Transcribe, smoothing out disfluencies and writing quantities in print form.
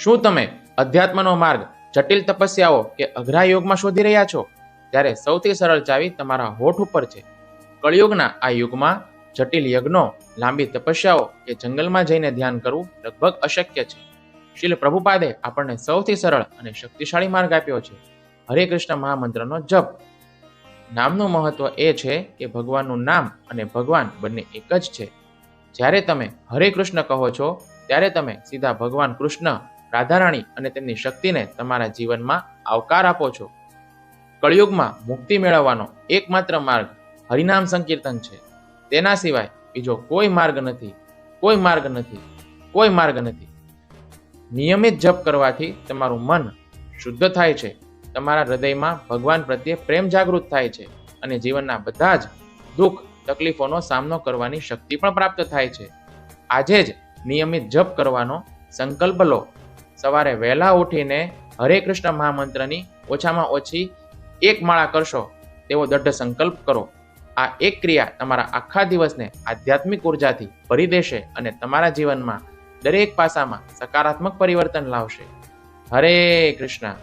શું તમે અધ્યાત્મનો માર્ગ જટિલ તપસ્યાઓ કે અઘરા યોગમાં શોધી રહ્યા છો? ત્યારે સૌથી સરળ ચાવી તમારા હોઠ ઉપર છે. કળિયુગના આ યુગમાં જટિલ યજ્ઞો, લાંબી તપસ્યાઓ કે જંગલમાં જઈને ધ્યાન કરવું લગભગ અશક્ય છે. શ્રીલ પ્રભુપાદે આપણને સૌથી સરળ અને શક્તિશાળી માર્ગ આપ્યો છે. હરે કૃષ્ણ મહામંત્રનો જપ. નામનું મહત્વ એ છે કે ભગવાનનું નામ અને ભગવાન બંને એક જ છે. જ્યારે તમે હરે કૃષ્ણ કહો છો ત્યારે તમે સીધા ભગવાન કૃષ્ણ, રાધારાણી અને તેમની શક્તિને તમારા જીવનમાં આવકાર આપો છો. કળિયુગમાં મુક્તિ મેળવવાનો એકમાત્ર માર્ગ હરિનામ સંકીર્તન છે. તેના સિવાય બીજો કોઈ માર્ગ નથી, કોઈ માર્ગ નથી, કોઈ માર્ગ નથી. નિયમિત જપ કરવાથી તમારું મન શુદ્ધ થાય છે, તમારા હૃદયમાં ભગવાન પ્રત્યે પ્રેમ જાગૃત થાય છે અને જીવનના બધા જ દુઃખ તકલીફોનો સામનો કરવાની શક્તિ પણ પ્રાપ્ત થાય છે. આજે જ નિયમિત જપ કરવાનો સંકલ્પ લો. સવારે વહેલા ઉઠીને હરે કૃષ્ણ મહામંત્રની ઓછામાં ઓછી એક માળા કરશો તેવો દૃઢ સંકલ્પ કરો. આ એક ક્રિયા તમારા આખા દિવસને આધ્યાત્મિક ઉર્જાથી ભરી દેશે અને તમારા જીવનમાં દરેક પાસામાં સકારાત્મક પરિવર્તન લાવશે. હરે કૃષ્ણ.